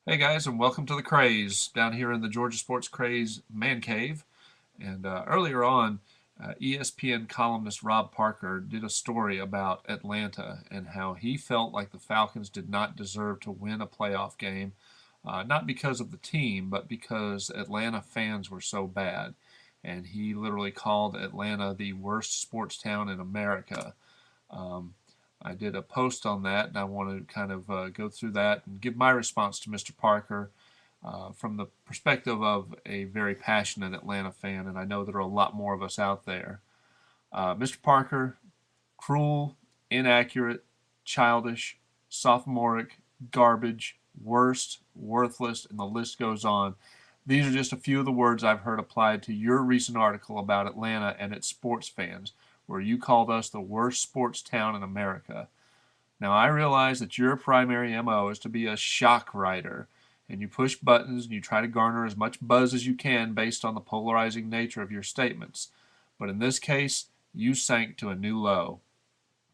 Hey guys, and welcome to the Craze down here in the Georgia Sports Craze Man Cave. And earlier on, ESPN columnist Rob Parker did a story about Atlanta and how he felt like the Falcons did not deserve to win a playoff game, not because of the team, but because Atlanta fans were so bad. And he literally called Atlanta the worst sports town in America. Um, I did a post on that, and I want to kind of go through that and give my response to Mr. Parker from the perspective of a very passionate Atlanta fan, and I know there are a lot more of us out there. Mr. Parker, cruel, inaccurate, childish, sophomoric, garbage, worst, worthless, and the list goes on. These are just a few of the words I've heard applied to your recent article about Atlanta and its sports fans, where you called us the worst sports town in America. Now, I realize that your primary MO is to be a shock writer, and you push buttons and you try to garner as much buzz as you can based on the polarizing nature of your statements. But in this case, you sank to a new low.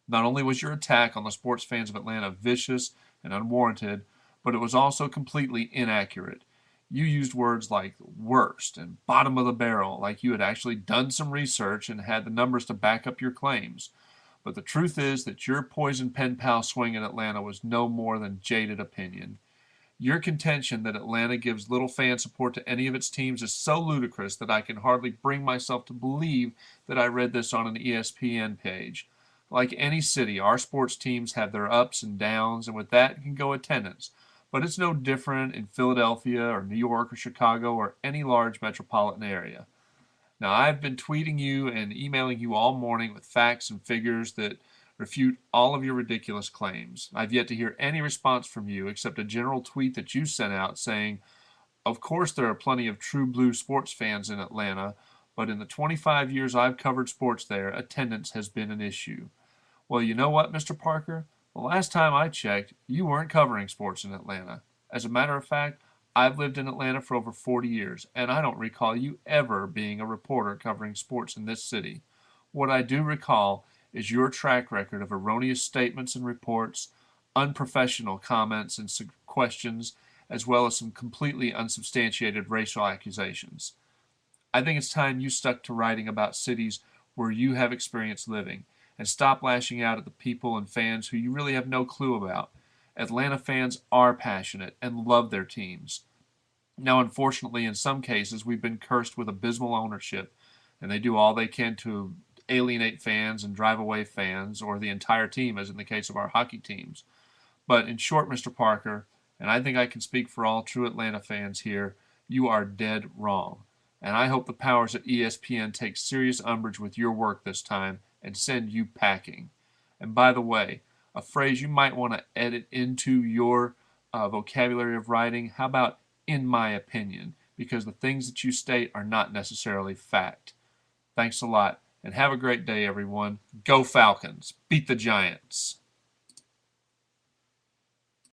Not only was your attack on the sports fans of Atlanta vicious and unwarranted, but it was also completely inaccurate. You used words like worst and bottom of the barrel, like you had actually done some research and had the numbers to back up your claims. But the truth is that your poison pen pal swing in Atlanta was no more than jaded opinion. Your contention that Atlanta gives little fan support to any of its teams is so ludicrous that I can hardly bring myself to believe that I read this on an ESPN page. Like any city, our sports teams have their ups and downs, and with that can go attendance. But it's no different in Philadelphia or New York or Chicago or any large metropolitan area. Now, I've been tweeting you and emailing you all morning with facts and figures that refute all of your ridiculous claims. I've yet to hear any response from you except a general tweet that you sent out saying, of course, there are plenty of true blue sports fans in Atlanta, but in the 25 years I've covered sports there, attendance has been an issue. Well, you know what, Mr. Parker? The last time I checked, you weren't covering sports in Atlanta. As a matter of fact, I've lived in Atlanta for over 40 years, and I don't recall you ever being a reporter covering sports in this city. What I do recall is your track record of erroneous statements and reports, unprofessional comments and questions, as well as some completely unsubstantiated racial accusations. I think it's time you stuck to writing about cities where you have experience living and stop lashing out at the people and fans who you really have no clue about. Atlanta fans are passionate and love their teams. Now, unfortunately, in some cases, we've been cursed with abysmal ownership, and they do all they can to alienate fans and drive away fans, or the entire team, as in the case of our hockey teams. But in short, Mr. Parker, and I think I can speak for all true Atlanta fans here, you are dead wrong. And I hope the powers at ESPN take serious umbrage with your work this time and send you packing. And by the way, a phrase you might want to edit into your vocabulary of writing, how about in my opinion? Because the things that you state are not necessarily fact. Thanks a lot, and have a great day, everyone. Go Falcons. Beat the Giants.